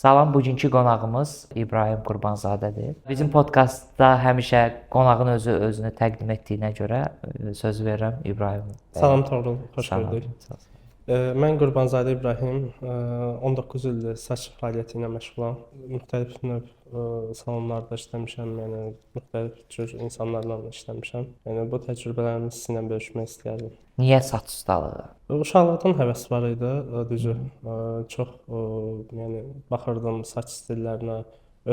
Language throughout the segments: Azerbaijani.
Salam, bugünkü qonağımız İbrahim Qurbanzadədir. Bizim podkastda həmişə qonağın özünü təqdim etdiyinə görə söz verirəm İbrahim bəyə. Salam Toğrul, xoş Salam. gördük. Mən Qurbanzadə İbrahim, 19 ildir saç fəaliyyəti ilə məşğulam. Müxtəlif növ salonlarda işləmişəm, yəni müxtəlif cür insanlarla işləmişəm. Yəni bu təcrübələrimi sizinlə bölüşmək istəyərdim. Niyə saç ustalığı? Uşaqlıqdan həvəs var idi, düzü. Çox yəni baxırdım saç stillərinə,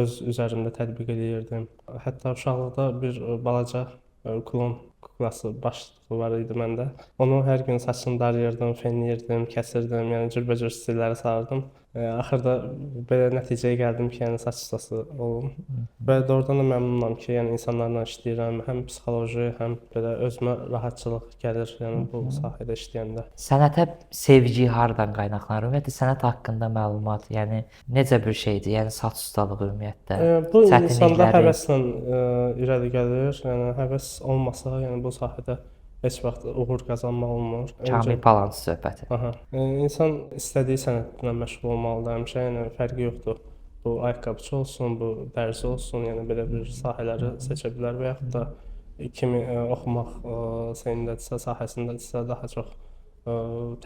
öz üzərimdə tətbiq eləyirdim. Hətta uşaqlıqda bir balaca klon kuklası başlığı var idi məndə. Onu hər gün saçını darayırdım, fenləyirdim, kəsirdim, yəni cürbəcür stilləri salırdım. Axırda belə nəticəyə gəldim ki, yəni saç ustası olum. Və doğrudan da məmnunam ki, yəni insanlarla işləyirəm, həm psixoloji, həm belə özümə rahatçılıq gəlir, yəni bu sahədə işləyəndə. Sənətə sevgi hardan qaynaqlanır? Ümumiyyətlə sənət haqqında məlumat, yəni necə bir şeydir? Yəni saç ustalığı ümumiyyətlə. Bu insanda çətinlikləri. həvəslə irəli gəlir. Yəni həvəs olmasa, yəni bu sahədə heç vaxt uğur qazanmaq olmur. Kamil Palançı söhbəti. Aha. İnsan istədiyi sənətlə məşğul olmalıdır həmişə. Yəni fərqi yoxdur. Bu ayaqqabıçı olsun, bu dərzi olsun, yəni belə bir sahələri seçə bilər və yaxud da kimi oxumaq sahəsindədirsə, sahəsindədirsə daha çox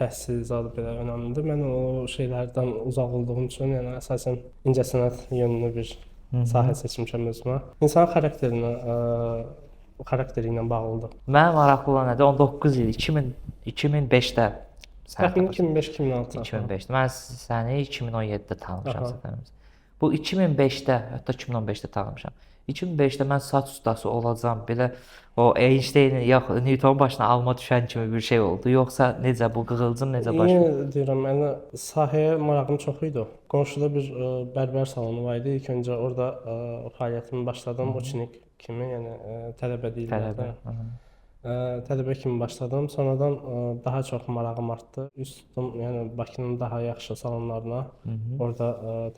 təhsil zadı belə önəmlidir. Mən o şeylərdən uzaq olduğum üçün, yəni əsasən incəsənət yönlü bir sahə seçmişəm özümə. İnsan xarakteri ilə bağlıdır. Mənə maraqlı olan nədir? 19 il 2005-də Təxminən 2005-2006. 2005-də. Mən səni 2017-də tanımışam səfərimiz. Bu 2005-də, hətta 2015-də tanımışam. 2005-də mən saç ustası olacağam, belə o Einstein-in yox, Newtonun başına alma düşən kimi bir şey oldu. Yoxsa necə bu qığılcım necə baş verdi? Yenə deyirəm, yəni sahəyə marağım çox idi. Qonşuda bir bərbər salonu var idi. İlk öncə orada fəaliyyətimi başladım, uçnik kimi, yəni tələbə deyirlər. Tələbə kimi başladım. Sonradan daha çox marağım artdı. Üz tutdum, yəni Bakının daha yaxşı salonlarına. Orada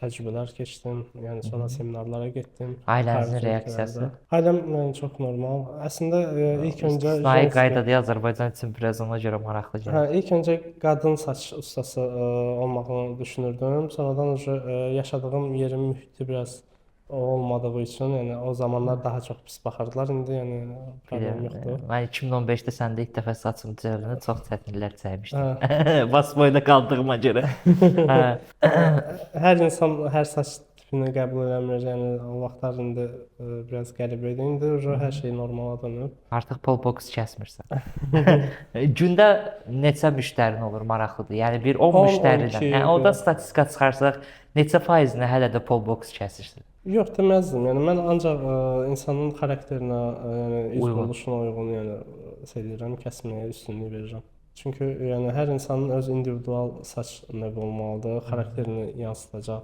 təcrübələr keçdim. Yəni sonra seminarlara getdim. Ailənizin reaksiyası? Ailəm yəni çox normal. Əslində ilk öncə İstisnai qaydadır Azərbaycan üçün biraz ona görə maraqlı gəlir. Hə, ilk öncə qadın saç ustası olmağını düşünürdüm. Sonradan yaşadığım yerin mühiti biraz olmadığı üçün, yəni o zamanlar daha çox pis baxırdılar. İndi yəni problem yoxdur. Mən 2015-də səndə ilk dəfə saçımı düzəldəndə çox çətinliklər çəkmişdim. Bas boyda qaldığıma görə. Hər insan hər saç tipini qəbul eləmir. Yəni o vaxtlar indi biraz qəribə idi. İndi hər şey normala dönüb. Artıq pol boks kəsmirsən. Gündə neçə müştərin olur, maraqlıdır. Yəni bir 10 müştəridən. Yəni orada statistika çıxarsaq neçə faizini hələ də pol boks kəsirsən? Yox, deməzdim. Yəni mən ancaq insanın xarakterinə, yəni iz quruluşuna uyğun, yəni eləyirəm, kəsməyə üstünlük verirəm. Çünki yəni hər insanın öz individual saç növü olmalıdır, xarakterini yansıdacaq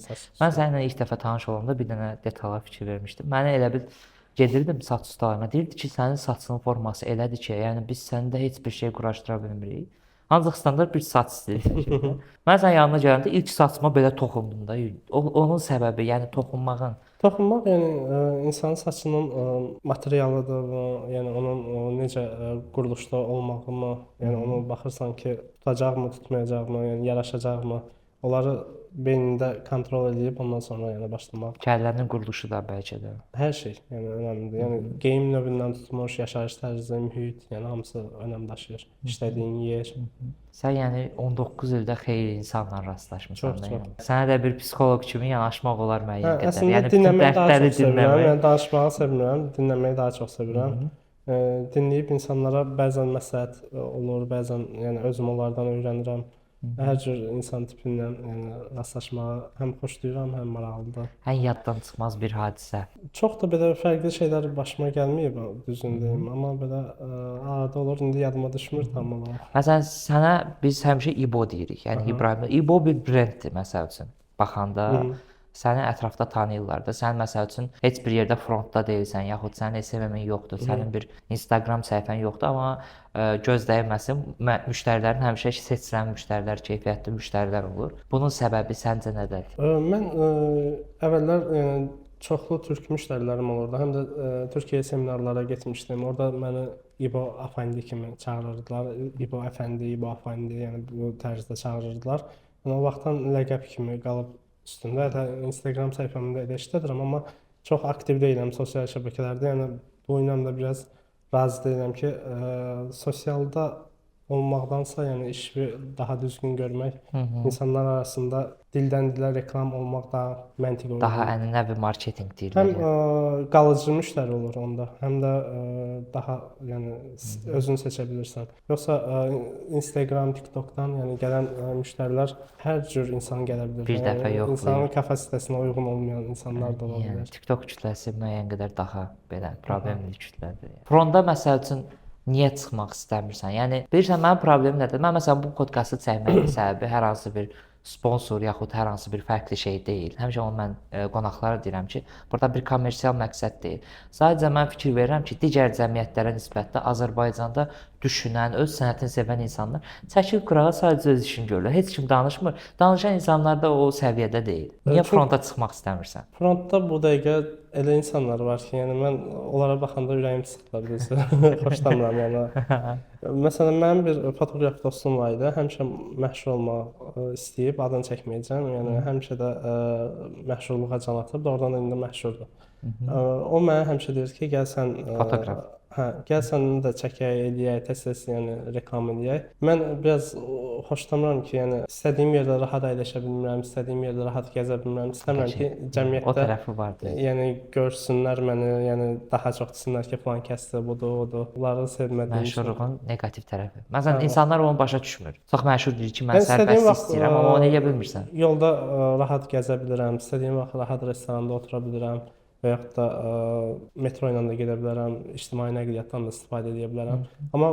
saç. Mən səninlə ilk dəfə tanış olanda bir dənə detala fikir vermişdim. Mənə elə bil gedirdim saç ustalarına. Deyirdi ki, sənin saçının forması elədir ki, yəni biz səndə heç bir şey quraşdıra bilmirik. Ancaq standart bir saç stili çəkir. Mən sənin yanına gələndə ilk saçıma belə toxundum da. Onun səbəbi, yəni toxunmağın. Toxunmaq yəni insanın saçının materialıdır, yəni onun necə quruluşda olmağını, yəni onu baxırsan ki, tutacaqmı, tutmayacaqmı, yəni yaraşacaqmı, onları beynində kontrol edib ondan sonra yəni başlamaq. Kəllənin quruluşu da bəlkə də. Hər şey yəni önəmlidir. Yəni geyim növündən tutmuş, yaşayış tərzi, mühit, yəni hamısı önəm daşıyır. İşlədiyin yer. Sən yəni 19 ildə xeyli insanla rastlaşmısan da. Çox. Yəni. Sənə də bir psixoloq kimi yanaşmaq olar müəyyən qədər. Əslində Yəni dinləməyi daha dərdləri çox sevirəm. Yəni danışmağı sevmirəm, dinləməyi daha çox sevirəm. Dinləyib insanlara bəzən məsləhət olur, bəzən yəni özüm onlardan öyrənirəm. Hər cür insan tipindən yəni rastlaşmağı həm xoşlayıram, həm maraqlıdır. Ən yaddan çıxmaz bir hadisə. Çox da belə fərqli şeylər başıma gəlməyib, düzünü deyim, amma belə arada olur, indi yadıma düşmür tam olaraq. Məsələn, sənə biz həmişə İbo deyirik. Yəni İbrahim, İbo bir brenddir məsəl üçün. Baxanda səni ətrafda tanıyırlar da. Sən məsəl üçün heç bir yerdə frontda deyilsən, yaxud sənin SMM-in yoxdur, sənin bir Instagram səhifən yoxdur, amma göz dəyməsin, müştərilərin həmişə seçilən müştərilər, keyfiyyətli müştərilər olur. Bunun səbəbi səncə nədədir? Mən əvvəllər çoxlu türk müştərilərim olurdu. Həm də Türkiyə seminarlara getmişdim. Orada məni İbo Afandi kimi çağırırdılar. İbo Əfəndi, İbo Afandi, yəni bu tərzdə çağırırdılar. O vaxtdan ləqəb kimi qalıb üstündə. Hətta Instagram səhifəmdə də işlədirəm, amma çox aktiv deyiləm sosial şəbəkələrdə. Yəni bu ilə də biraz razı deyiləm ki, sosialda olmaqdansa, yəni işi daha düzgün görmək, insanlar arasında dildən dilə reklam olmaq daha məntiqli olur. Daha ənənəvi marketinq Həm deyirlər. qalıcı müştəri olur onda, həm də daha yəni özünü seçə bilirsən. Yoxsa Instagram, TikTokdan yəni gələn müştərilər hər cür insan gələ bilər. Bir dəfə yoxlayır. İnsanın kapasitesinə uyğun olmayan insanlar da ola bilər. Yəni TikTok kütləsi müəyyən qədər daha belə problemli kütlədir. Fronta məsəl üçün niyə çıxmaq istəmirsən? Yəni bilirsən mənim problemim nədir? Mən məsələn bu podkastı çəkməyin səbəbi hər hansı bir sponsor yaxud hər hansı bir fərqli şey deyil. Həmişə onu mən qonaqlara deyirəm ki, burada bir kommersial məqsəd deyil. Sadəcə mən fikir verirəm ki, digər cəmiyyətlərə nisbətdə Azərbaycanda düşünən, öz sənətini sevən insanlar çəkil qırağa sadəcə öz işini görürlər. Heç kim danışmır. Danışan insanlar da o səviyyədə deyil. Niyə fronta çıxmaq istəmirsən? Frontda bu dəqiqə elə insanlar var ki, yəni mən onlara baxanda ürəyim sıxılır bizə. Xoşlamıram yəni. Məsələn, mənim bir fotoqraf dostum var idi. Həmişə məşhur olmaq istəyib, adını çəkməyəcəm. Yəni həmişə də məşhurluğa can atıb, oradan indi məşhurdur. O mənə həmişə deyir ki, gəl sən Fotoqraf. Hə, gəl sənin də çəkək, eləyək, tez-tez yəni reklam eləyək. Mən biraz xoşlamıram ki, yəni istədiyim yerdə rahat əyləşə bilmirəm, istədiyim yerdə rahat gəzə bilmirəm. İstəmirəm ki, cəmiyyətdə o tərəfi vardı. Yəni görsünlər məni, yəni daha çox desinlər ki, falan kəsdir, budur, odur. Bunları sevmədiyim üçün. Məşhurluğun neqativ tərəfi. Məsələn, insanlar onu başa düşmür. Çox məşhur deyir ki, mən sərbəst istəyirəm, amma onu edə bilmirsən. Yolda rahat gəzə bilirəm, istədiyim vaxt rahat restoranda otura bilirəm. Və yaxud da metro ilə də gedə bilərəm, ictimai nəqliyyatdan da istifadə edə bilərəm. Amma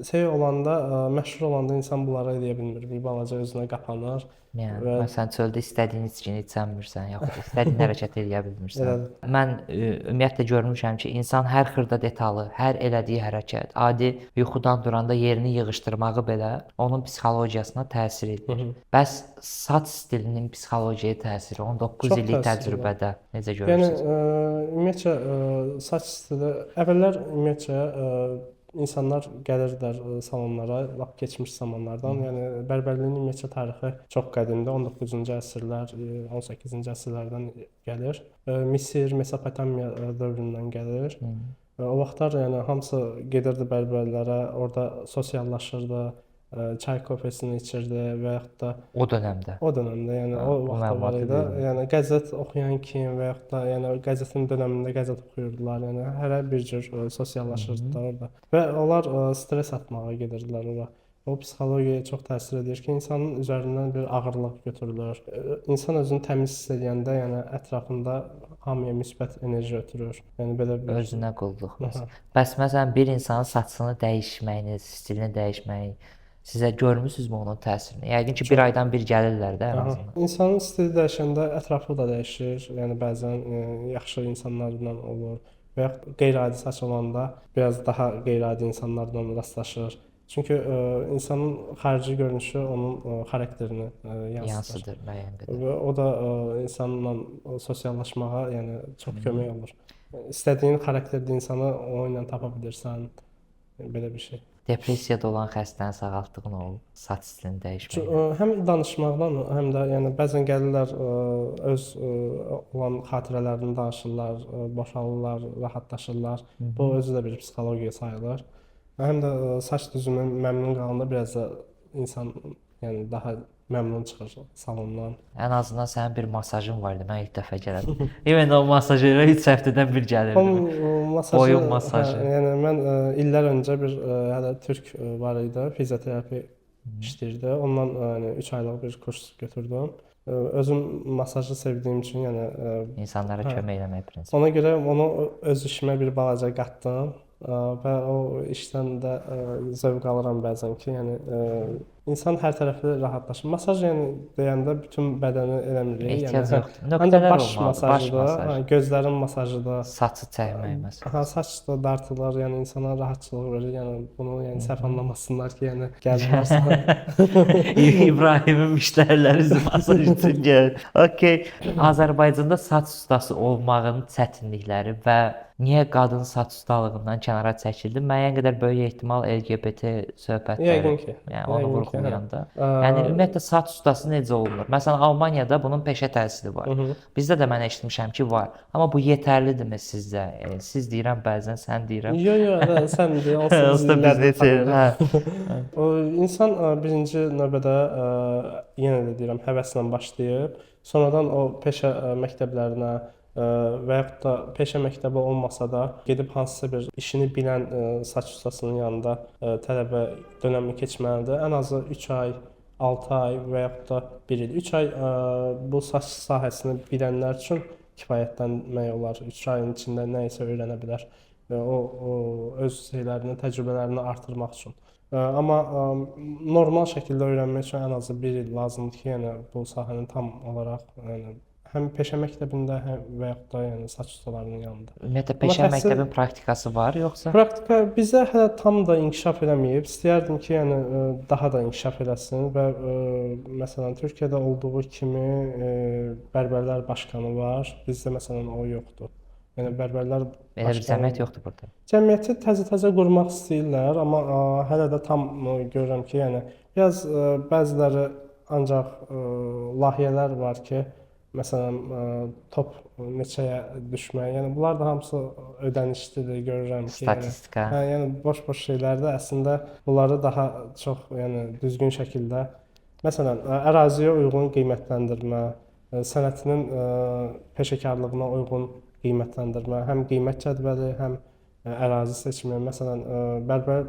şey olanda, məşhur olanda insan bunları edə bilmir. Bir balaca özünə qapanır. Yəni məsələn çöldə istədiyin içkini içə bilmirsən, yaxud istədiyin hərəkəti edə bilmirsən. Mən ümumiyyətlə görmüşəm ki, insan hər xırda detalı, hər elədiyi hərəkət, adi yuxudan duranda yerini yığışdırmağı belə onun psixologiyasına təsir edir. Bəs saç stilinin psixologiyaya təsiri 19 illik təcrübədə necə görürsüz? Yəni ümumiyyətcə saç stili əvvəllər ümumiyyətcə İnsanlar gəlirdilər salonlara lap keçmiş zamanlardan. Yəni bərbərliyin ümumiyyətcə tarixi çox qədimdir. 19-cu əsrlər, 18-ci əsrlərdən gəlir. Misir, Mesopotamiya dövründən gəlir. O vaxtlar yəni hamısı gedirdi bərbərlərə, orada sosiallaşırdı, çay kofesini içirdi və yaxud da o dövrdə. O dövrdə, yəni o vaxtlar var idi. Yəni qəzet oxuyan kim və yaxud da yəni qəzetin dövründə qəzet oxuyurdular. Yəni hər bir cür sosiallaşırdılar orada. Və onlar stres atmağa gedirdilər ora. O psixologiyaya çox təsir edir ki, insanın üzərindən bir ağırlıq götürülür. İnsan özünü təmiz hiss edəndə, yəni ətrafında hamıya müsbət enerji ötürür. Yəni belə bir özünə qulluq. Bəs məsələn bir insanın saçını dəyişməyini, stilini dəyişməyi sizə görmüsünüzmü onun təsirini? Yəqin ki, bir aydan bir gəlirlər də ən azından. İnsanın stili dəyişəndə ətrafı da dəyişir. Yəni bəzən yaxşı insanlarla olur və ya qeyri-adi saç olanda biraz daha qeyri-adi insanlarla rastlaşır. Çünki insanın xarici görünüşü onun xarakterini yansıdır müəyyən qədər. Və o da insanla sosiallaşmağa, yəni çox kömək olur. İstədiyin xarakterli insanı o ilə tapa bilirsən. Belə bir şey. Depressiyada olan xəstəni sağaltdığın olub, saç stilini dəyişməyi. Həm danışmaqdan, həm də yəni bəzən gəlirlər öz olan xatirələrini danışırlar, boşalırlar, rahatlaşırlar. Bu özü də bir psixologiya sayılır. Həm də saç düzümü məmnun qalanda biraz da insan yəni daha məmnun çıxır salondan. Ən azından sənin bir masajın var idi. Mən ilk dəfə gəldim. Yəni o masajera 3 həftədən bir gəlirdim. Boyun masajı. Yəni mən illər öncə bir hələ türk var idi, fizioterapi işləyirdi. Ondan yəni 3 aylıq bir kurs götürdüm. Özüm masajı sevdiyim üçün, yəni insanlara kömək eləmək prinsipi. Ona görə onu öz işimə bir balaca qatdım. Və o işdən də zövq alıram bəzən ki, yəni insan hər tərəfli rahatlaşır. Masaj yəni deyəndə bütün bədəni eləmirik. Ehtiyac yoxdur. Nöqtələr baş masajıdır, gözlərin masajıdır. Saçı çəkmək məsələn. Saç da dartılır, yəni insana rahatçılıq verir. Yəni bunu yəni səhv anlamasınlar ki, yəni gəlirlər. İbrahimin müştəriləri masaj üçün gəlir. Okay. Azərbaycanda saç ustası olmağın çətinlikləri və niyə qadın saç ustalığından kənara çəkildi? Müəyyən qədər böyük ehtimal LGBT söhbətləri. Yəqin ki. Yəni onu vurğulamaq oxuyanda. Yəni ümumiyyətlə saç ustası necə olunur? Məsələn, Almaniyada bunun peşə təhsili var. Bizdə də mən eşitmişəm ki, var. Amma bu yetərlidirmi sizcə? Siz deyirəm, bəzən sən deyirəm. Yox, sən deyirsən, Usta biz necə? İnsan birinci növbədə yenə də deyirəm, həvəslə başlayıb, sonradan o peşə məktəblərinə və yaxud da peşə məktəbi olmasa da gedib hansısa bir işini bilən saç ustasının yanında tələbə dönəmi keçməlidir. Ən azı 3 ay, 6 ay və yaxud da 1 il. 3 ay bu saç sahəsini bilənlər üçün kifayətlənmək olar. 3 ayın içində nə isə öyrənə bilər və o öz şeylərini, təcrübələrini artırmaq üçün. Amma normal şəkildə öyrənmək üçün ən azı 1 il lazımdır ki, yəni bu sahəni tam olaraq, yəni həm peşə məktəbində, həm və yaxud da yəni saç ustalarının yanında. Ümumiyyətlə peşə məktəbinin praktikası var yoxsa? Praktika bizdə hələ tam da inkişaf eləməyib. İstəyərdim ki, yəni daha da inkişaf eləsin və məsələn Türkiyədə olduğu kimi bərbərlər başqanı var. Bizdə məsələn o yoxdur. Yəni bərbərlər elə bir cəmiyyət yoxdur burada. Cəmiyyəti təzə-təzə qurmaq istəyirlər, amma hələ də tam görürəm ki, yəni biraz bəziləri ancaq layihələr var ki, məsələn top neçəyə düşmək. Yəni bunlar da hamısı ödənişlidir, görürəm ki, statistika. Yəni boş-boş şeylərdir. Əslində bunları daha çox yəni düzgün şəkildə məsələn əraziyə uyğun qiymətləndirmə, sənətinin peşəkarlığına uyğun qiymətləndirmə, həm qiymət cədvəli, həm ərazi seçimi. Məsələn, bərbər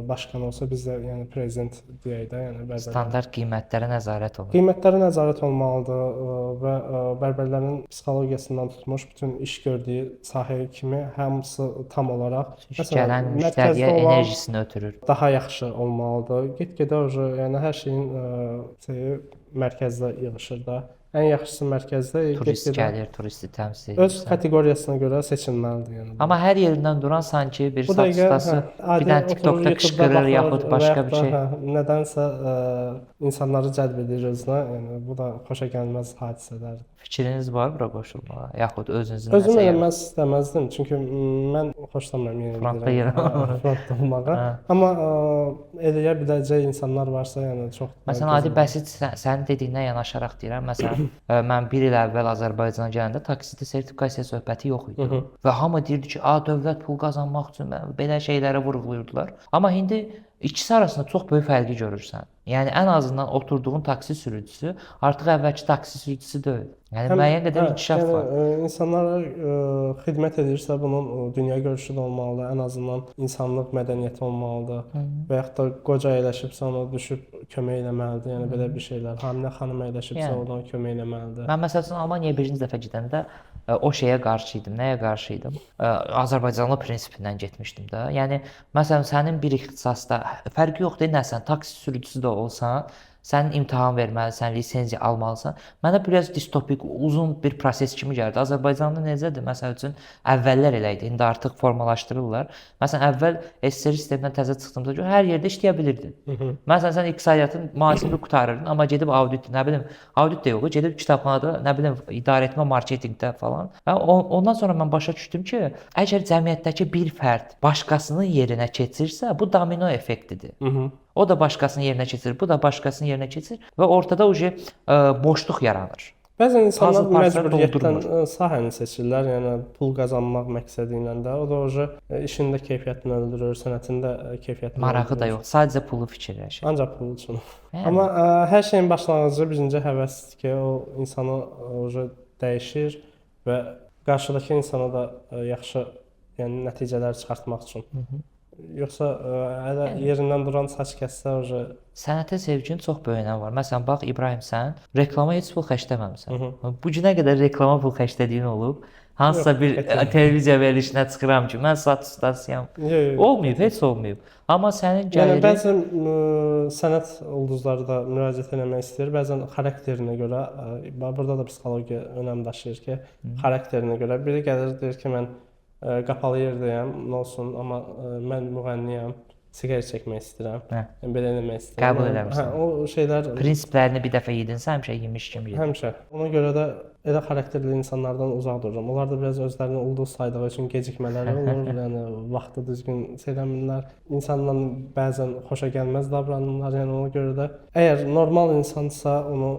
başqan olsa bizdə yəni prezident deyək də, yəni bərbər Standart qiymətlərə nəzarət olunur. Qiymətlərə nəzarət olmalıdır və bərbərlərin psixologiyasından tutmuş bütün iş gördüyü sahəyə kimi hamısı tam olaraq gələn müştəriyə enerjisini ötürür. Daha yaxşı olmalıdır. Get-gedə yəni hər şeyin mərkəzdə yığılır da. Ən yaxşısı mərkəzdə turist gəlir, turisti təmsil edir. Öz kateqoriyasına görə seçilməlidir yəni. Amma hər yerindən duran sanki bir saç ustası bir dənə TikTokda qışqırır yaxud başqa bir şey. Nədənsə insanları cəlb edir özünə. Yəni bu da xoşa gəlməz hadisələrdir. Fikriniz var bura qoşulmağa, yaxud özünüzün Özüm eləmək istəməzdim, çünki mən xoşlamıram frontda olmağa. Amma eləyə biləcək insanlar varsa, yəni çox. Məsələn, Adi Bəsit sənin dediyinə yanaşaraq deyirəm. Məsələn, mən 1 il əvvəl Azərbaycana gələndə taksidə sertifikasiya söhbəti yox idi. Və hamı deyirdi ki, dövlət pul qazanmaq üçün belə şeylərə vurğulayırdılar. Amma indi İkisi arasında çox böyük fərqi görürsən. Yəni ən azından oturduğun taksi sürücüsü artıq əvvəlki taksi sürücüsü deyil. Yəni müəyyən qədər inkişaf var. İnsanlara xidmət edirsə bunun dünya görüşü də olmalıdır, ən azından insanlıq mədəniyyəti olmalıdır. Və yaxud da qoca əyləşibsə ona düşüb kömək eləməlidir. Yəni belə bir şeylər. Hamilə xanım əyləşibsə ona kömək eləməlidir. Mən məsələn Almaniyaya birinci dəfə gedəndə o şeyə qarşı idim. Nəyə qarşı idim? Azərbaycanlı prinsipindən getmişdim də. Yəni məsələn sənin bir ixtisasda fərqi yoxdur, nə sən taksi sürücüsü də olsan, sən imtahan verməlisən, lisenziya almalısan. Mənə biraz distopik, uzun bir proses kimi gəldi. Azərbaycanda necədir? Məsəl üçün əvvəllər elə idi, indi artıq formalaşdırırlar. Məsələn, əvvəl SSR sistemindən təzə çıxdığımızda görə hər yerdə işləyə bilirdin. Məsələn, sən iqtisadiyyatın mühasibini qurtarırdın, amma gedib audit, nə bilim, audit də yox, gedib kitabxanada, nə bilim, idarəetmə, marketinqdə falan. Və ondan sonra mən başa düşdüm ki, əgər cəmiyyətdəki bir fərd başqasının yerinə keçirsə, bu domino effektidir. O da başqasının yerinə keçir, bu da başqasının yerinə keçir və ortada boşluq yaranır. Bəzən insanlar məcburiyyətdən sahəni seçirlər, yəni pul qazanmaq məqsədi ilə də. O da işin də keyfiyyətini öldürür, sənətin də keyfiyyətini marağı da yox, sadəcə pulu fikirləşir. Ancaq pul üçün. Amma hər şeyin başlanğıcı birinci həvəsdir ki, o insanı dəyişir və qarşıdakı insana da yaxşı nəticələr çıxartmaq üçün. Yoxsa hələ yerindən duran saç kəssə sənətə sevgin çox böyük var. Məsələn, bax İbrahim, sən reklama heç pul xərcləməmisən. Bu günə qədər reklama pul xərclədiyin olub? Hansısa bir televiziya verilişinə çıxıram ki, mən saç ustasıyam. Olmayıb, heç olmayıb. Amma sənin gəliri... Yəni bəzən sənət ulduzları da müraciət etmək istəyir. Bəzən xarakterinə görə, burada da psixologiya önəm daşıyır ki, xarakterinə görə biri gəlir deyir ki, mən qapalı yerdəyəm, nə olsun, amma mən müğənniyəm, siqaret çəkmək istəyirəm, belə eləmək istəyirəm. Qəbul eləmirsən. O şeylər... Prinsiplərini bir dəfə yedinsə, həmişə yemiş kimi yedin. Həmişə. Ona görə də elə xarakterli insanlardan uzaq dururam. Onlar da biraz özlərini ulduz saydığı üçün gecikmələri olur. Yəni vaxtı düzgün seçmirlər. İnsanla bəzən xoşa gəlməz davranırlar. Yəni ona görə də əgər normal insansa onu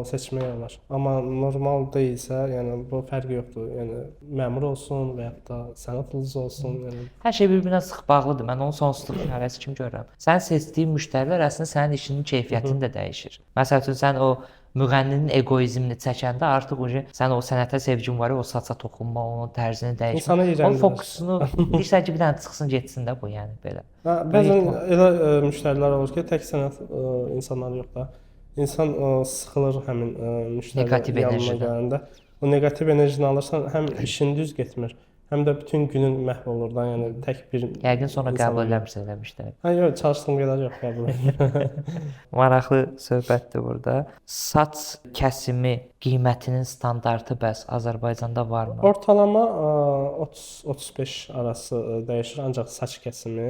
seçmək olar. Amma normal deyilsə, yəni bu fərqi yoxdur. Yəni məmur olsun və ya da sənət ulduzu olsun, yəni Hər şey bir-birinə sıx bağlıdır. Mən onu sonsuzluq şəraiti kimi görürəm. Sən seçdiyin müştərilər əslində sənin işinin keyfiyyətini də dəyişir. Məsəl üçün sən o müğənninin eqoizmini çəkəndə artıq sən o sənətə sevgin var, o saça toxunma, onun tərzini İnsana dəyişmə. iyrəndirir. O fokusunu istəyirsən ki, bir dənə çıxsın, getsin də bu, yəni belə. Bəzən elə müştərilər olur ki, tək sənət insanlar yox da. İnsan sıxılır həmin müştəri Negativ enerjidən. gələndə. O neqativ enerjini alırsan, həm işin düz getmir, həm də bütün günün məhv olur da. Yəni tək bir Yəqin sonra insan qəbul var. eləmirsən demişlər. Hə, yox, çalışdığım qədər yox qəbul edirəm. Maraqlı söhbətdir burada. Saç kəsimi qiymətinin standartı bəs Azərbaycanda varmı? Ortalama 30-35 arası dəyişir, ancaq saç kəsimi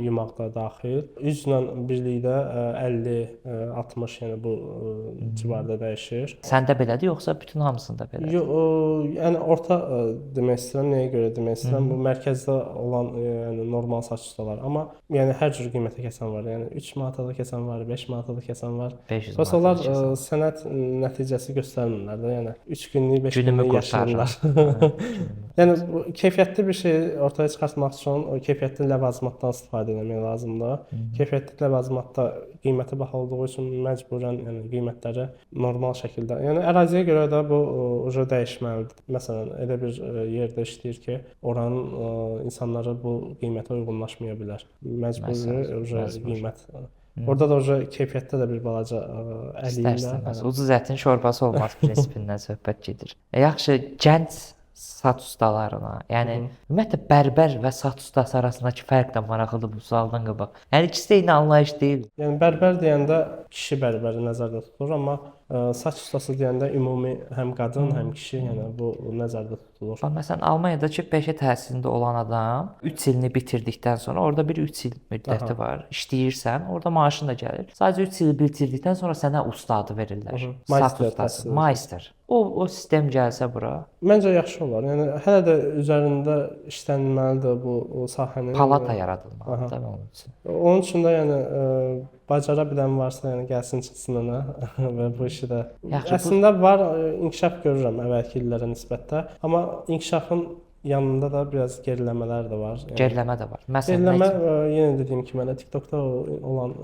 yumaq da daxil. Üzlə birlikdə 50-60, yəni bu civarda dəyişir. Səndə belədir yoxsa bütün hamısında belədir? Yox, yəni orta demək istəyirəm, nəyə görə demək istəyirəm? Bu mərkəzdə olan yəni normal saç ustalar, amma yəni hər cür qiymətə kəsən var. Yəni 3 manata da kəsən var, 5 manata da kəsən var. 500 Bəs onlar manata da kəsən. sənət nəticəsi göstərmirlər də. Yəni 3 günlük, 5 Günümü günlük qurtarıram. yaşayırlar. Yəni bu keyfiyyətli bir şey ortaya çıxartmaq üçün o keyfiyyətli ləvazimatdan istifadə etmək lazımdır. Keyfiyyətli ləvazimatda qiyməti baha olduğu üçün məcburən yəni qiymətləri normal şəkildə. Yəni əraziyə görə də bu uca dəyişməlidir. Məsələn, elə bir yerdə işləyir ki, oranın insanları bu qiymətə uyğunlaşmaya bilər. Məcburi uca qiymət. Orada da uca keyfiyyətdə də bir balaca İstər-istəməz. Ucuz ətin şorbası olmaz prinsipindən söhbət gedir. Yaxşı, gənc saç ustalarına, yəni ümumiyyətlə bərbər və saç ustası arasındakı fərq də maraqlıdır bu sualdan qabaq. Yəni ikisi də eyni anlayış deyil. Yəni bərbər deyəndə kişi bərbəri nəzərdə tutulur, amma saç ustası deyəndə ümumi həm qadın, həm kişi, yəni bu nəzərdə tutulur. Məsələn, Almaniyadakı peşə təhsilində olan adam 3 ilini bitirdikdən sonra orada bir 3 il müddəti var. İşləyirsən, orada maaşın da gəlir. Sadəcə 3 il bitirdikdən sonra sənə usta adı verirlər. Saç ustası, meister. O sistem gəlsə bura. Məncə yaxşı olar. Yəni hələ də üzərində işlənməlidir bu sahənin. Palata yaradılmalıdır onun üçün. Onun üçün də yəni bacara bilən varsa, yəni gəlsin çıxsın ona və bu işi də. Yaxşı, əslində var, inkişaf görürəm əvvəlki illərə nisbətdə, amma inkişafın yanında da biraz geriləmələr də var. Yəni, geriləmə də var. Məsələn, geriləmə yenə dediyim kimi mənə TikTokda olan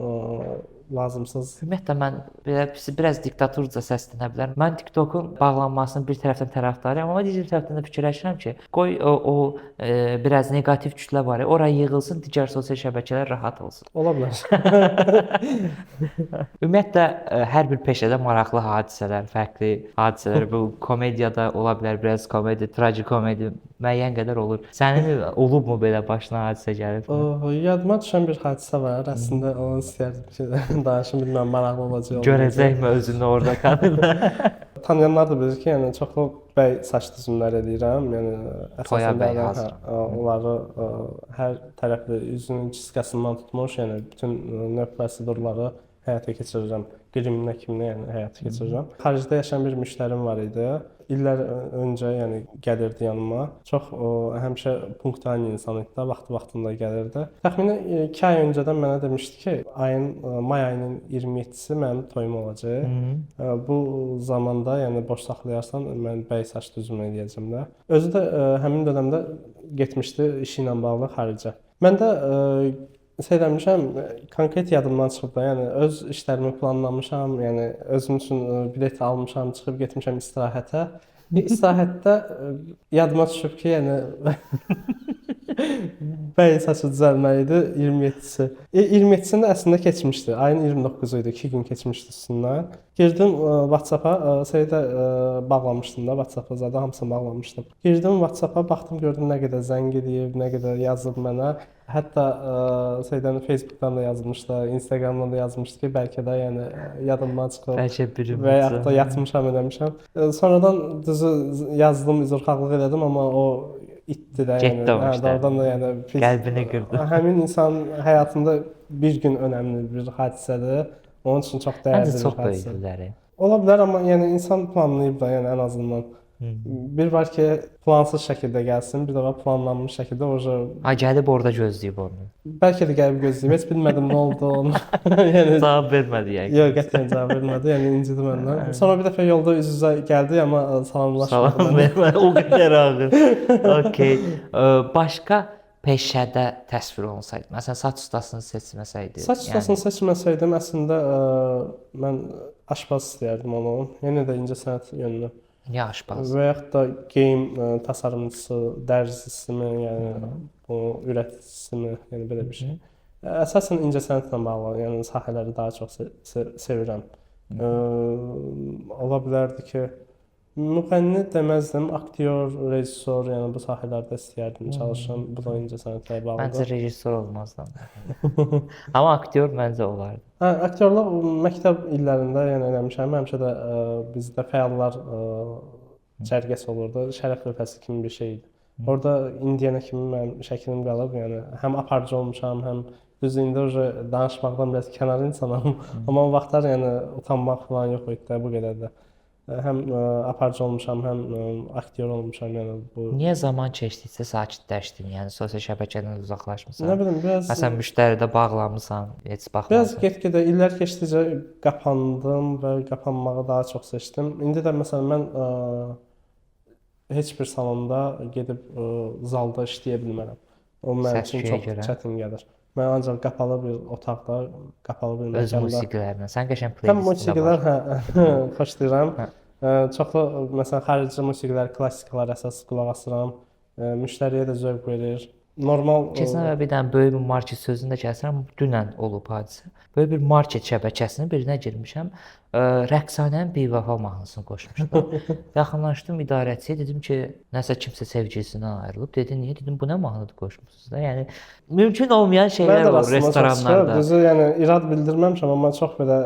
lazımsız. Ümumiyyətlə mən belə biraz diktatorca səslənə bilər. Mən TikTokun bağlanmasının bir tərəfdən tərəfdarıyam, amma digər tərəfdən də fikirləşirəm ki, qoy o biraz neqativ kütlə var, oraya yığılsın, digər sosial şəbəkələr rahat olsun. Ola bilər. Ümumiyyətlə hər bir peşədə maraqlı hadisələr, fərqli hadisələr, bu komediyada ola bilər, biraz komediya, tragikomediya müəyyən qədər olur. Sənin olubmu belə başına hadisə gəlib? Yadıma düşən bir hadisə var. Əslində onu istəyərdim ki, danışım, bilməm, maraqlı olacaq. Görəcəkmi özünü orada kadrda? Tanıyanlar da bilir ki, yəni çoxlu bəy saç düzümləri edirəm. Yəni Toya bəy əsasən hazır. onları hər tərəfli üzünün çizkəsindən tutmuş, yəni bütün növ prosedurları həyata keçirirəm. Qrimin həkimini yəni həyata keçirirəm. Xaricdə yaşayan bir müştərim var idi. İllər öncə yəni gəlirdi yanıma. Çox həmişə punktual insan idi də, vaxtında gəlirdi. Təxminən 2 ay öncədən mənə demişdi ki, may ayının 27-si mənim toyum olacaq. Bu zamanda yəni boş saxlayarsan mən bəy saç düzümü eləyəcəm də. Özü də həmin dövrdə getmişdi işi ilə bağlı xaricə. Mən də eləmişəm, konkret yadımdan çıxıb da, yəni öz işlərimi planlamışam, yəni özüm üçün bilet almışam, çıxıb getmişəm istirahətə. İstirahətdə yadıma düşüb ki, yəni bəy saçı düzəlmə idi 27-si. 27-sində əslində keçmişdi. Ayın 29-u idi, 2 gün keçmişdi üstündən. Girdim WhatsApp-a, şeydə bağlamışdım da, WhatsApp-a zaten hamısını bağlamışdım. Girdim WhatsApp-a, baxdım, gördüm nə qədər zəng edib, nə qədər yazıb mənə. Hətta şeydən Facebookdan da yazmışdı, Instagramdan da yazmışdı ki, bəlkə də yəni yadımdan çıxıb. Bəlkə biri və ya da yatmışam, eləmişəm. Sonradan düzü yazdım, üzrxahlıq elədim, amma o itdi də, yəni. Oradan da yəni qəlbini qırdı. Həmin insan həyatında bir gün önəmli bir hadisədir. Onun üçün çox dəyərli bir hadisə. Ola bilər, amma yəni insan planlayıb da, yəni ən azından. Bir var ki, plansız şəkildə gəlsin, bir də var planlanmış şəkildə oje. Ha, gəlib orada gözləyib onu. Bəlkə də gəlib gözləyib, heç bilmədim nə oldu onu. Yəni Cavab vermədi yəqin. yox, qətiyyən cavab vermədi. Yəni incidi məndən. Sonra bir dəfə yolda üz-üzə gəldi, amma salamlaşmadı. Salam vermədi. O qədər ağır. Okay. Başqa peşədə təsvir olunsaydı, məsələn, saç ustasını seçməsəydi. Saç ustasını seçməsəydim, əslində mən aşpaz istəyərdim onu. Yenə də incəsənət yönlü. Niyə aşpaz? Və yaxud da geyim tasarımçısı, dərzicisimi, yəni bu ürəticisimi, yəni belə bir şey. Əsasən incəsənətlə bağlı, yəni sahələri daha çox sevirəm. Ola bilərdi ki, müğənni deməzdim, aktyor, rejissor, yəni bu sahələrdə istəyərdim çalışım. Bu da incəsənətlə bağlıdır. Məncə rejissor olmazdı. Amma aktyor məncə olardı. Hə, aktyorluq məktəb illərində yəni eləmişəm. Həmişə də bizdə fəallar cərgəsi olurdu. Şərəf lövhəsi kimi bir şey idi. Orada indiyənə kimi mənim şəklim qalıb. Yəni həm aparıcı olmuşam, həm düzlüyündə danışmaqdan biraz kənar insanam. Amma o vaxtlar yəni utanmaq falan yox idi də, bu qədər də. Həm aparıcı olmuşam, həm aktyor olmuşam, yəni bu. Niyə zaman keçdikcə sakitləşdin? Yəni sosial şəbəkədən uzaqlaşmısan? Nə bilim, biraz Məsələn, müştəridə bağlanmısan, heç baxmırsan. biraz get-gedə illər keçdikcə qapandım və qapanmağı daha çox seçdim. İndi də məsələn mən heç bir salonda gedib zalda işləyə bilmərəm. O mənim üçün çox çətin gəlir. Mən ancaq qapalı bir otaqda, qapalı bir öz məkanda. musiqilərinə. Sən qəşəng Həm playlistində musiqilər var. xoşlayıram. Çoxlu məsələn xarici musiqilər, klassikalar əsas qulaq asıram. Müştəriyə də zövq verir. Normal Keçən bir dənə böyük bir market sözünü də kəsirəm. Dünən olub hadisə. Böyük bir market şəbəkəsinin birinə girmişəm. Rəqsanənin Bivəfa mahnısını qoşmuşlar. Yaxınlaşdım idarəçiyə, dedim ki, nəsə kimsə sevgilisindən ayrılıb. Dedi, niyə? Dedim, bu nə mahnıdır qoşmusunuz da? Yəni mümkün olmayan şeylər olur restoranlarda. Düzü, yəni irad bildirməmişəm, amma çox belə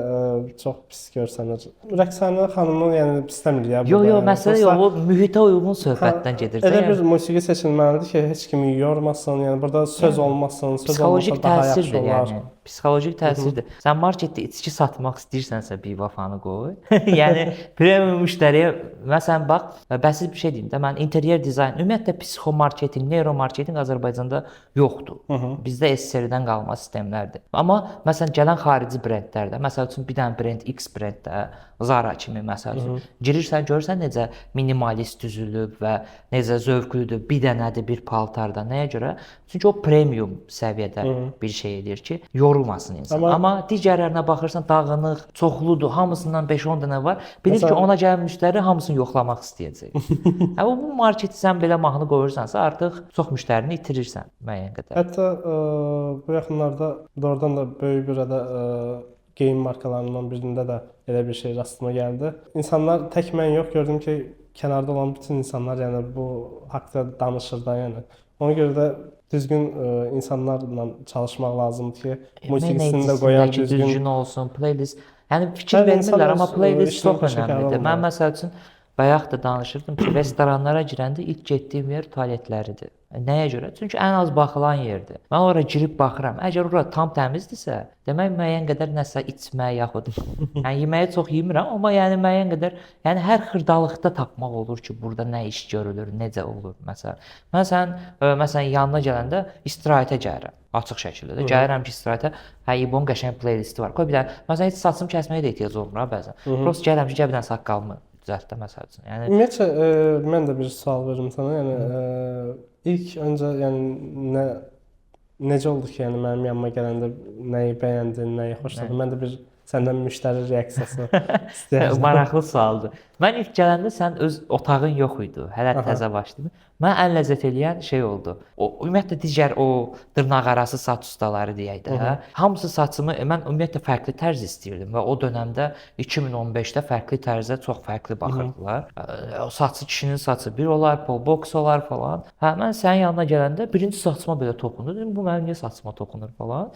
çox pis görsənir. Rəqsanə xanımı yəni pisləmir ya. Yox, məsələ yox, o mühitə uyğun söhbətdən gedir. Elə bir musiqi seçilməlidir ki, heç kimi yormasın, yəni burada söz olmasın, söz olmasa daha yaxşı olar. Yəni psixolojik təsirdir. Sən marketdə içki satmaq istəyirsənsə Bivafanı qoy. Yəni premium müştəriyə məsələn bax, bəsit bir şey deyim də, mən interyer dizayn, ümumiyyətlə psixomarketinq, neuromarketinq Azərbaycanda yoxdur. Bizdə SSR-dən qalma sistemlərdir. Amma məsələn gələn xarici brendlərdə, məsəl üçün bir dənə brend X brenddə Zara kimi məsəl üçün girirsən, görürsən necə minimalist düzülüb və necə zövqlüdür, bir dənədir bir paltarda. Nəyə görə? Çünki o premium səviyyədə bir şey edir ki, yorulmasın insan. Amma digərlərinə baxırsan, dağınıq, çoxludur, hamısından 5-10 dənə var. Bilir ki, ona gələn müştəri hamısını yoxlamaq istəyəcək. Bu marketi sən belə mahnı qoyursansa, artıq çox müştərini itirirsən müəyyən qədər. Hətta bu yaxınlarda doğrudan da böyük bir geyim markalarından birində də elə bir şey rastıma gəldi. İnsanlar tək mən yox, gördüm ki, kənarda olan bütün insanlar yəni bu haqqda danışır da, yəni. Ona görə də düzgün insanlarla çalışmaq lazımdır ki, musiqisini də qoyan düzgün olsun, playlist. Yəni fikir vermirlər, amma playlist çox önəmlidir. Mən məsəl üçün bayaq da danışırdım ki, restoranlara girəndə ilk getdiyim yer tualetləridir. Nəyə görə? Çünki ən az baxılan yerdir. Mən ora girib baxıram. Əgər ora tam təmizdirsə, demək müəyyən qədər nəsə içmək yaxud yəni yeməyi çox yemirəm, amma yəni müəyyən qədər, yəni hər xırdalıqda tapmaq olur ki, burada nə iş görülür, necə olur məsələn. Məsələn yanına gələndə istirahətə gəlirəm. Açıq şəkildə də gəlirəm ki, istirahətə, İBO'nun qəşəng playlisti var. Qoy bir dənə, məsələn heç saçımı kəsməyə də ehtiyac olmur ha bəzən. Prosta gəlirəm ki, gəl bir dənə saqqalımı düzəltdə məsəl üçün. Yəni ümumiyyətlə mən də bir sual verim sənə. Yəni ilk öncə yəni necə oldu ki, yəni mənim yanıma gələndə nəyi bəyəndin, nəyi xoşladın? Mən də bir səndən müştəri reaksiyası istəyirəm. Maraqlı sualdır. Mən ilk gələndə sən öz otağın yox idi. Hələ təzə başladın. Mən ən ləzzət eləyən şey oldu. O ümumiyyətlə digər o dırnaqarası saç ustaları deyək də, hamısı saçımı mən ümumiyyətlə fərqli tərz istəyirdim və o dövrdə 2015-də fərqli tərzə çox fərqli baxırdılar. O saçı kişinin saçı bir olar, pol boks olar falan. Mən sənin yanına gələndə birinci saçıma belə toxundu. Dedim bu mənim niyə saçıma toxunur falan.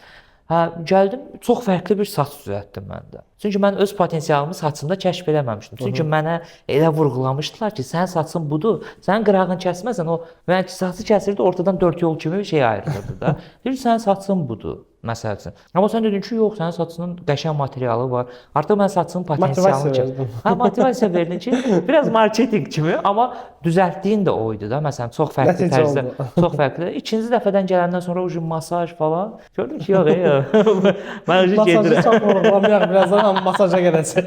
Gəldim, çox fərqli bir saç düzəltdim məndə. Çünki mən öz potensialımı saçımda kəşf eləməmişdim. Çünki mənə elə vurğulamışdılar ki, sənin saçın budur, sənin qırağını kəsməsən, o mən saçı kəsirdi, ortadan 4 yol kimi bir şey ayrılırdı da. Deyir, sənin saçın budur. məsəl üçün. Amma sən dedin ki, yox, sənin saçının qəşəng materialı var. Artıq mən saçının potensialını Motivasiya hə, motivasiya verdin ki, biraz marketinq kimi, amma düzəltdiyin də o idi da. Məsələn, çox fərqli Nəticə tərzdə, oldu. çox fərqli. İkinci dəfədən gələndən sonra o masaj falan gördün ki, yox, mən Masajı gedirəm. çox vurğulamayaq birazdan, amma masaja gələcək.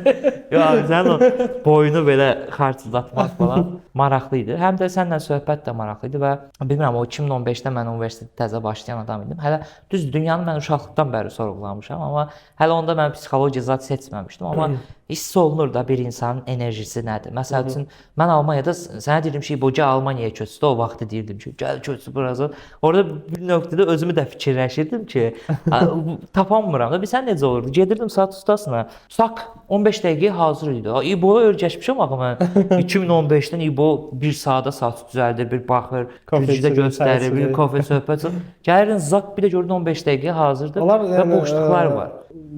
Yox, sənin o boynu belə xarçıldatmaq falan maraqlı idi. Həm də səninlə söhbət də maraqlı idi və bilmirəm, o 2015-də mən universitetə təzə başlayan adam idim. Hələ düz dünyanı mən uşaqlıqdan bəri sorğulamışam, amma hələ onda mən psixologiya zad seçməmişdim, amma hiss olunur da bir insanın enerjisi nədir. Məsəl üçün mən Almaniyada sənə deyirdim ki, bu Almaniyaya köçdü, o vaxtı deyirdim ki, gəl köçdü burası. Orada bir nöqtədə özümü də fikirləşirdim ki, tapamıram da. Bilsən necə olurdu? Gedirdim saat ustasına. Sak 15 dəqiqəyə hazır idi. İbo'ya öyrəşmişəm axı mən. 2015-dən İbo 1 saata saç düzəldir, bir baxır, gücdə göstərir, bir kofe söhbət. Gəlirin zak bir də gördün 15 dəqiqəyə hazırdır və boşluqlar var.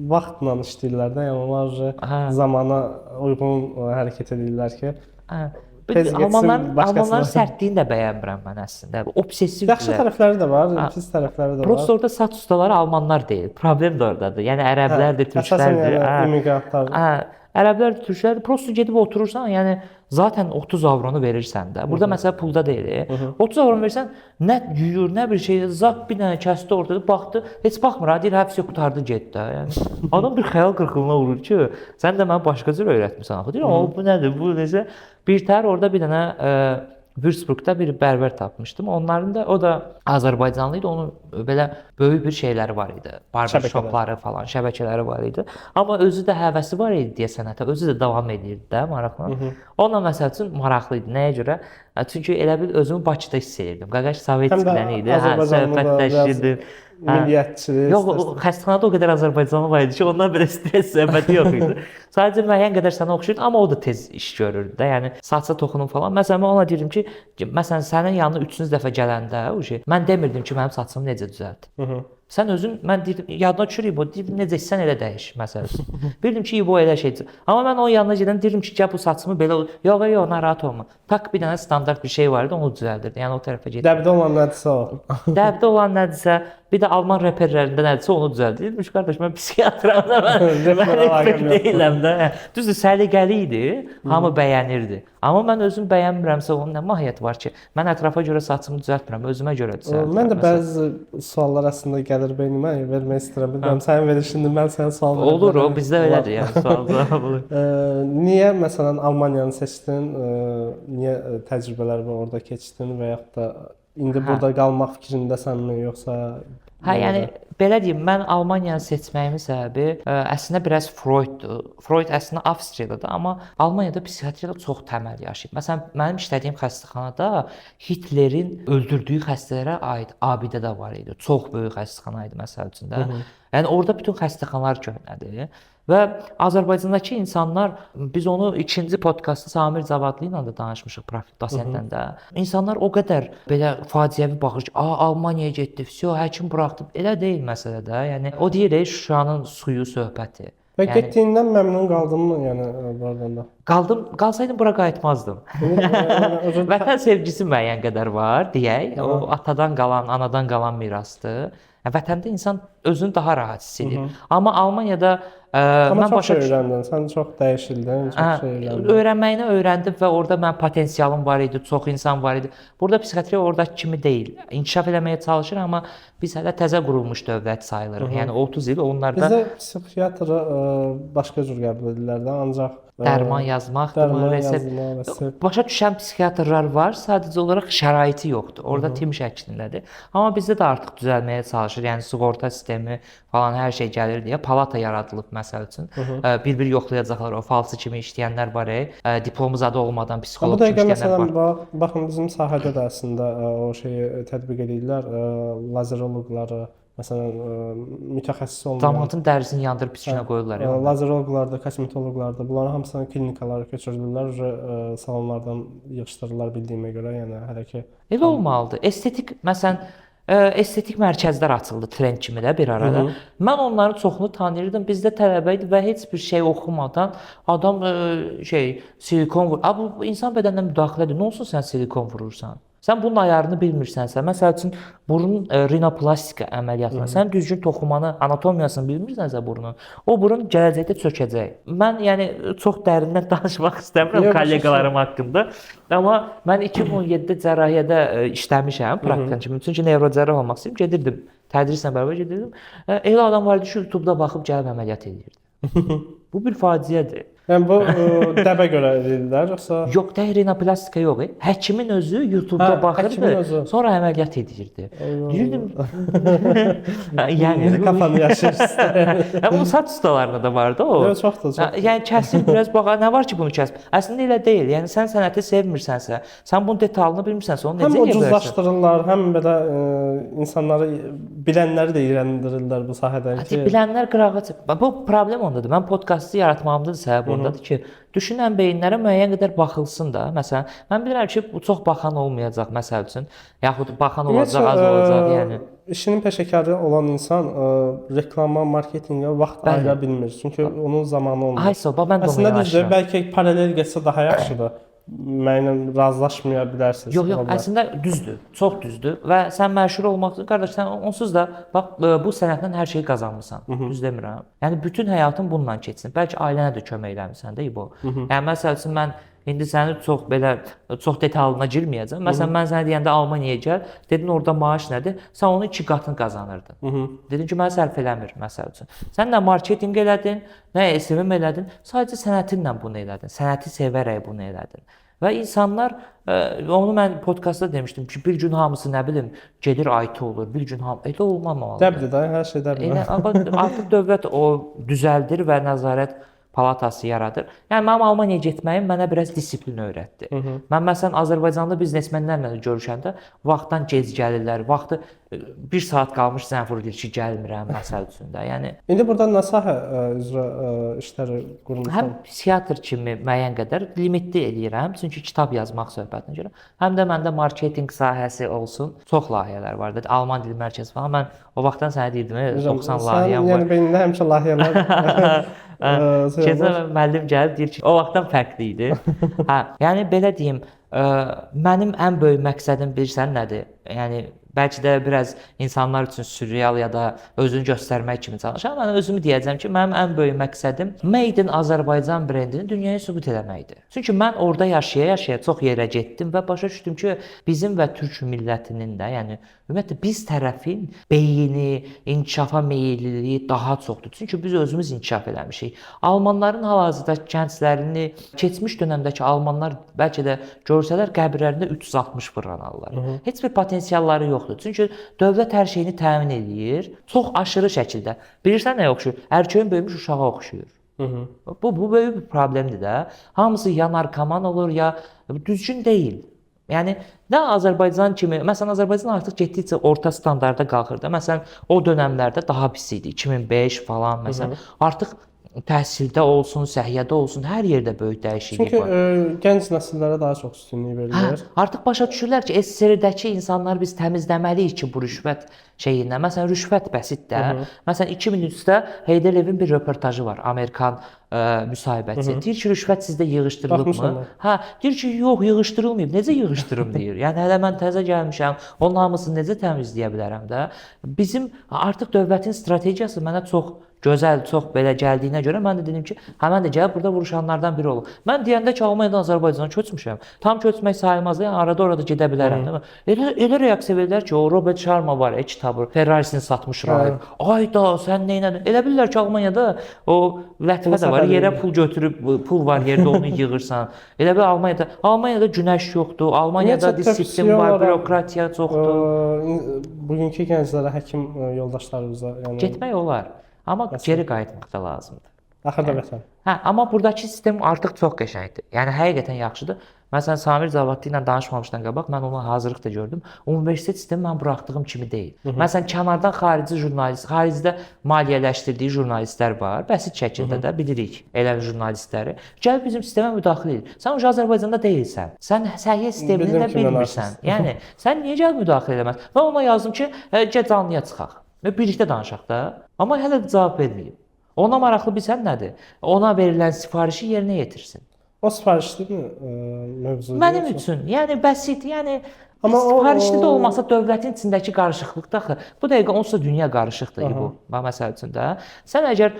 Vaxtla işləyirlər də, yəni onlar zamana uyğun hərəkət edirlər ki, Almanların sərtliyini də bəyənmirəm mən əslində. Obsessiv. Yaxşı tərəfləri də var, pis tərəfləri də var. Prosta orada saç ustaları almanlar deyil. Problem də ordadır. Yəni ərəblərdir, türklərdir. Əsasən immiqrantlar. Ərəblər, türklər prosta gedib oturursan, yəni zaten 30 avronu verirsən də. Burada məsələ pulda deyil. 30 avron versən, nə yuyur, nə bir şey, zaq bir dənə kəsdi ortada, baxdı, heç baxmır, deyir, həbsi qurtardı, getdi. Yəni adam bir xəyal qırıqlığına uğrur ki, sən də mənə başqa cür öyrətmisən axı. Deyir, bu nədir, bu necə? Bir tər orada bir dənə Würzburgda bir bərbər tapmışdım. Onların da, o da Azərbaycanlı idi. Onun belə böyük bir şeyləri var idi. Barber shopları falan, şəbəkələri var idi. Amma özü də həvəsi var idi deyə sənətə. Özü də davam edirdi də maraqla. Onunla məsəl üçün maraqlı idi. Nəyə görə? Çünki elə bil özümü Bakıda hiss edirdim. Qaqaş Sovetskilən idi. Söhbətləşirdim. Milliyyətçilik. Yox, xəstəxanada o qədər Azərbaycanlı var idi ki, ondan belə stress söhbəti yox idi. Sadəcə müəyyən qədər sənə oxşuyurdu, amma o da tez iş görürdü də. Yəni saça toxunum falan. Məsələn, mən ona deyirdim ki, məsələn sənin yanına 3-cü dəfə gələndə mən demirdim ki, mənim saçımı necə düzəlt. Sən özün, mən deyirdim, yadına düşür İbo, deyirdim, necə sən elə dəyiş, məsələn. Bildim ki, İbo elə şeydir. Amma mən onun yanına gedən deyirdim ki, gəl bu saçımı belə, yox, narahat olma. Tak bir dənə standart bir şey var idi, onu düzəldirdi. Yəni o tərəfə getdi. Dəbdə olan nədirsə o. Dəbdə olan nədirsə, bir də Alman reperlərində nədirsə onu düzəldirdi. Deyirdim ki, qardaş, mən psixiatram da, mən reper deyiləm də. Düzdür, səliqəli idi, hamı bəyənirdi. Amma mən özüm bəyənmirəmsə, onun nə mahiyyəti var ki, mən ətrafa görə saçımı düzəltmirəm, özümə görə düzəldirəm. Mən də bəzi suallar əslində gəlir beynimə, vermək istəyirəm. Bilmirəm, sənin verişində mən sənə sual verirəm. Olur, o bizdə elədir, yəni sual cavab olur. Niyə məsələn Almaniyanı seçdin? Niyə təcrübələr var orada keçdin və yaxud da indi burada qalmaq fikrindəsənmi, yoxsa yəni belə deyim, mən Almaniyanı seçməyimin səbəbi əslində biraz Freuddur. Freud əslində Avstriyalıdır, amma Almaniyada psixiatriyada çox təməl yaşayıb. Məsələn, mənim işlədiyim xəstəxanada Hitlerin öldürdüyü xəstələrə aid abidə də var idi. Çox böyük xəstəxana idi məsəl üçün də. Yəni orada bütün xəstəxanalar köhnədir. Və Azərbaycandakı insanlar, biz onu ikinci podkastda Samir Cavadlı ilə də danışmışıq, profil dosentdən də. İnsanlar o qədər belə faciəvi baxır ki, Almaniyaya getdi, vəsə həkim buraxdı. Elə deyil məsələ də. Yəni o deyir, Şuşanın suyu söhbəti. Və getdiyindən məmnun qaldınmı, yəni buradan da? Qalsaydım bura qayıtmazdım. Vətən sevgisi müəyyən qədər var, deyək. O atadan qalan, anadan qalan mirasdır. Vətəndə insan özünü daha rahat hiss edir. Amma Almaniyada mən başa öyrəndin, sən çox dəyişildin, çox şey öyrəndin. Öyrənməyini öyrəndim və orada mənim potensialım var idi, çox insan var idi. Burada psixiatriya oradakı kimi deyil. İnkişaf eləməyə çalışır, amma biz hələ təzə qurulmuş dövlət sayılırıq. Yəni 30 il onlarda bizə psixiatrı başqa cür qəbul edirlər də, ancaq dərman yazmaqdır, resept. Başa düşən psixiatrlar var, sadəcə olaraq şəraiti yoxdur. Orada tim şəklindədir. Amma bizdə də artıq düzəlməyə çalışır. Yəni sığorta sistemi falan hər şey gəlir deyə palata yaradılıb məsəl üçün. Bir-bir yoxlayacaqlar, o falsı kimi işləyənlər var, diplomu zadı olmadan psixoloq kimi işləyənlər var. Baxın bizim sahədə də əslində o şeyi tətbiq edirlər, lazeroloqları. Məsələn, mütəxəssis olmayan damatın dərisini yandırıb içinə qoyurlar. Lazeroloqlar da, kosmetoloqlar da, bunların hamısını klinikalara köçürürlər, salonlardan yığışdırırlar bildiyimə görə, yəni hələ ki elə olmalıdır. Estetik, məsələn, estetik mərkəzlər açıldı trend kimi də bir arada. Mən onların çoxunu tanıyırdım. Bizdə tələbə idi və heç bir şey oxumadan adam silikon vurur. Bu insan bədəninə müdaxilədir. Nə olsun sən silikon vurursan? Sən bunun ayarını bilmirsənsə, məsəl üçün burun rinoplastika əməliyyatına, sən düzgün toxumanı, anatomiyasını bilmirsənsə burunun, o burun gələcəkdə çökəcək. Mən yəni çox dərindən danışmaq istəmirəm kolleqalarım haqqında. Amma mən 2017-də cərrahiyyədə işləmişəm praktikan kimi. Çünki nevrocərrah olmaq istəyirdim, gedirdim. Tədrislə bərabər gedirdim. Elə adam var idi ki, YouTube-da baxıb gəlib əməliyyat edirdi. Bu bir faciədir. Yəni bu dəbə görə edirlər yoxsa? Yox, rinoplastika yox. Həkimin özü YouTube-da baxırdı, sonra əməliyyat edirdi. Deyirdim. Yəni kafanı yaşayırsan. Bu saç ustalarında da vardı o. Yox, çoxdur. Yəni kəsir biraz bax, nə var ki bunu kəs. Əslində elə deyil. Yəni sən sənəti sevmirsənsə, sən bunun detalını bilmirsənsə, onu necə edə bilərsən? Həm ucuzlaşdırırlar, həm belə insanları bilənləri də iyrəndirirlər bu sahədən ki. Bilənlər qırağa çıxır. Bu problem ondadır. Mən podkastı yaratmağımın səbəbi ondadır ki, düşünən beyinlərə müəyyən qədər baxılsın da. Məsələn, mən bilirəm ki, bu çox baxan olmayacaq məsəl üçün, yaxud baxan olacaq, az olacaq, yəni. İşinin peşəkarı olan insan reklama, marketinqə vaxt ayıra bilmir. Çünki onun zamanı olmur. Ay sağ ol, mən də onu aslında düzdür, bəlkə paralel getsə daha yaxşıdır. Mənimlə razılaşmaya bilərsiniz. Yox, əslində düzdür, çox düzdür və sən məşhur olmaq üçün qardaş, sən onsuz da bax bu sənətdən hər şeyi qazanmısan. Düz demirəm. Yəni bütün həyatın bununla keçsin. Bəlkə ailənə də kömək eləmisən də bu. Yəni məsəl üçün mən indi səni çox detalına girməyəcəm. Məsələn, mən sənə deyəndə Almaniyaya gəl, dedin orada maaş nədir? Sən onun 2 qatını qazanırdın. Dedin ki, mən sərf eləmir məsəl üçün. Sən nə marketinq elədin, nə SMM elədin, sadəcə sənətinlə bunu elədin. Sənəti sevərək bunu elədin. Və insanlar, onu mən podkastda demişdim ki, bir gün hamısı nə bilim gedir IT olur, bir gün hamı elə olmamalıdır. Dəbdir də, hər şey dəbdir. Artıq dövlət o düzəldir və nəzarət palatası yaradır. Yəni mənim Almaniyaya getməyim mənə biraz disiplin öyrətdi. Mən məsələn Azərbaycanlı biznesmenlərlə görüşəndə vaxtdan gec gəlirlər, vaxtı 1 saat qalmış zəng vurur ki, gəlmirəm məsəl üçün də. Yəni indi burada nə sahə üzrə işləri qurmusan? Həm psixiatr kimi müəyyən qədər limitli eləyirəm, çünki kitab yazmaq söhbətinə görə. Həm də məndə marketinq sahəsi olsun. Çox layihələr var. Alman dili mərkəzi falan. Mən o vaxtdan sənə deyirdim, 90 layihəm var. Yəni beynində həmişə layihələr Keçən müəllim gəlib deyir ki, o vaxtdan fərqli idi. Yəni belə deyim, mənim ən böyük məqsədim bilirsən nədir? Yəni bəlkə də biraz insanlar üçün sürreal ya da özünü göstərmək kimi çalışıram. Mən özümü deyəcəm ki, mənim ən böyük məqsədim Made in Azərbaycan brendini dünyaya sübut etməkdir. Çünki mən orada yaşaya-yaşaya çox yerə getdim və başa düşdüm ki, bizim və türk millətinin də, yəni ümumiyyətlə biz tərəfin beyni, inkişafa meylliliyi daha çoxdur. Çünki biz özümüz inkişaf eləmişik. Almanların hal-hazırda gənclərini, keçmiş dövrdə almanlar bəlkə də görsələr qəbirlərində 360 fırlanarlar. Heç bir potensialları yoxdur. Çünki dövlət hər şeyini təmin edir. Çox aşırı şəkildə. Bilirsən nəyə oxşuyur? Ərköyün böyümüş uşağa oxşuyur. Bu böyük bir problemdir də. Hamısı ya narkoman olur, ya düzgün deyil. Yəni nə Azərbaycan kimi, məsələn Azərbaycan artıq getdikcə orta standarda qalxır da. Məsələn o dövrlərdə daha pis idi. 2005 falan məsələn. Artıq təhsildə olsun, səhiyyədə olsun, hər yerdə böyük dəyişiklik var. Çünki gənc nəsillərə daha çox üstünlük verilir. Artıq başa düşürlər ki, SSR-dəki insanlar biz təmizləməliyik ki, bu rüşvət şeyindən. Məsələn, rüşvət bəsitdir. Məsələn, 2003-də Heydər Levin bir röportajı var, Amerikan müsahibəçisi. Deyir ki, rüşvət sizdə yığışdırılıbmı? Deyir ki, yox, yığışdırılmayıb. Necə yığışdırım deyir. Yəni hələ mən təzə gəlmişəm, onun hamısını necə təmizləyə bilərəm də? Bizim artıq dövlətin strategiyası mənə çox gözəl, çox belə gəldiyinə görə mən də dedim ki, mən də gəlib burada vuruşanlardan biri olum. Mən deyəndə ki, Almaniyadan Azərbaycana köçmüşəm. Tam köçmək sayılmaz, yəni arada-orada gedə bilərəm, değil mi? Elə reaksiya verirlər ki, o Robert Sharma var, kitabı, Ferrarisini satmış Rahib. Ay da, sən nə etdin? Elə bilirlər ki, Almaniyada o lətifə də var, yerə pul götürüb, pul var yerdə onu yığırsan. Elə bir Almaniyada günəş yoxdur, Almaniyada disiplin var, bürokratiya çoxdur. Bugünkü gənclərə, həkim yoldaşlarımıza, yəni getmək olar. Amma geri qayıtmaq da lazımdır. Axırda vətən. Amma buradakı sistem artıq çox qəşəngdir. Yəni həqiqətən yaxşıdır. Məsələn, Samir Zavadlı ilə danışmamışdan qabaq mən ona hazırlıq da gördüm. Universitet sistemi mən buraxdığım kimi deyil. Məsələn, kənardan xarici jurnalist, xaricdə maliyyələşdirdiyi jurnalistlər var. Bəsit şəkildə də bilirik elə jurnalistləri. Gəlib bizim sistemə müdaxilə edir. Sən o Azərbaycanda deyilsən. Sən səhiyyə sistemini də bilmirsən. Yəni sən niyə gəlib müdaxilə eləməz? Mən ona yazdım ki, gəl canlıya çıxaq. Birlikdə danışaq da. Amma hələ də cavab verməyib. Ona maraqlı bilsən nədir? Ona verilən sifarişi yerinə yetirsin. O sifarişdirmi mövzu? Mənim üçün, yəni bəsit, yəni Amma Sifarişli də olmasa dövlətin içindəki qarışıqlıqda axı bu dəqiqə onsuz da dünya qarışıqdır bu. Məsəl üçün də sən əgər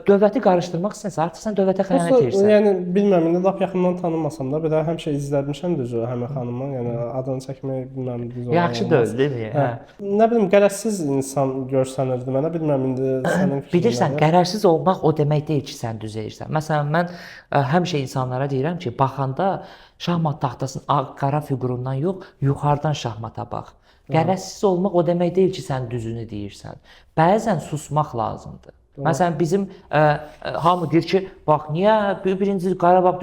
dövləti qarışdırmaq istəsən, artıq sən dövlətə xəyanət edirsən. Yəni bilmirəm, indi lap yaxından tanımasam da, belə həmişə izləmişəm düzü həmin xanımı, yəni adını çəkmək bilmirəm düz olaraq. Yaxşı deyil, deyilmi? Hə. Nə bilim, qərəzsiz insan görsənirdi mənə. Bilmirəm indi sənin fikrin. Bilirsən, qərarsız olmaq o demək deyil ki, sən düz edirsən. Məsələn, mən həmişə insanlara deyirəm ki, baxanda şahmat taxtasının ağ-qara fiqurundan yox, yuxarıdan şahmata bax. Qərəzsiz olmaq o demək deyil ki, sən düzünü deyirsən. Bəzən susmaq lazımdır. Məsələn, bizim hamı deyir ki, bax, niyə birinci Qarabağ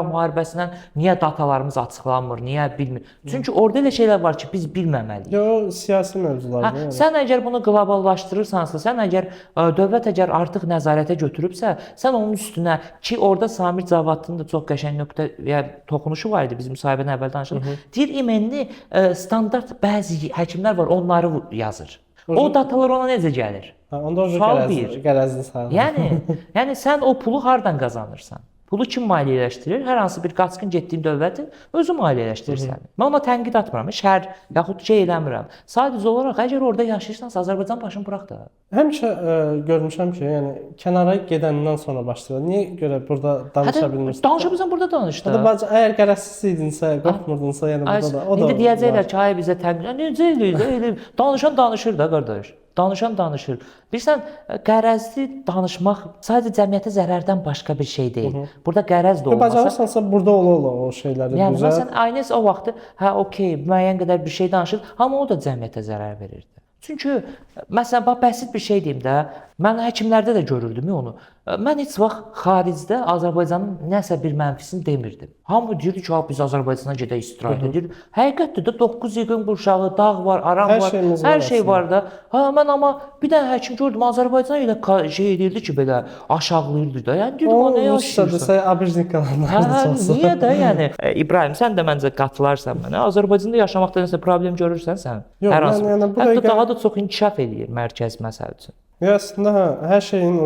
müharibəsindən niyə datalarımız açıqlanmır, niyə bilmir? Çünki orada elə şeylər var ki, biz bilməməliyik. Yox, siyasi mövzulardır. Yəni. Sən əgər bunu qloballaşdırırsansa, sən əgər dövlət əgər artıq nəzarətə götürübsə, sən onun üstünə ki, orada Samir Cavadlının da çox qəşəng nöqtə toxunuşu var idi, bizim müsahibədən əvvəl danışdıq. Deyir, imenli standart bəzi həkimlər var, onları yazır. O datalar ona necə gəlir? Onda o qərəzli sayılır. Yəni sən o pulu hardan qazanırsan? Pulu kim maliyyələşdirir? Hər hansı bir qaçqın getdiyin dövlətin özü maliyyələşdirir səni. Mən ona tənqid atmıram, şər yaxud şey eləmirəm. Sadəcə olaraq əgər orada yaşayırsansa Azərbaycan başını burax da. Həmişə görmüşəm ki, yəni kənara gedəndən sonra başlayır. Niyə görə burada danışa bilmirsən? Danışa bilirsən, burada danış da. Hadi əgər qərəzsiz idinsə, qorxmurdunsa, yəni burada da o da. İndi deyəcəklər ki, ay bizə tənqid. Necə eləyir? Danışan danışır da qardaş. Danışan danışır. Bilirsən, qərəzli danışmaq sadəcə cəmiyyətə zərərdən başqa bir şey deyil. Burada qərəz də olmasa, bacarırsansa burada ola o şeyləri yəni məsələn, Aynes o vaxtı okey, müəyyən qədər bir şey danışır, amma o da cəmiyyətə zərər verirdi. Çünki məsələn, bəsit bir şey deyim də, mən həkimlərdə də görürdüm onu. Mən heç vaxt xaricdə Azərbaycanın nəsə bir mənfisini demirdim. Hamı deyirdi ki, biz Azərbaycana gedək istirahət edir. Həqiqətdir də 9 yığın qurşağı, dağ var, aram var, hər şey var da. Mən amma bir dənə həkim gördüm, Azərbaycan elə şey edirdi ki, belə aşağılayırdı da. Yəni deyirdim, o nə yaşayırsan? Niyə də? Yəni İbrahim, sən də məncə qatılarsan mənə. Azərbaycanda yaşamaqda nəsə problem görürsən sən? Hər hansı. Hətta daha da çox inkişaf eləyir mərkəz məsəl üçün. Əslində hər şeyin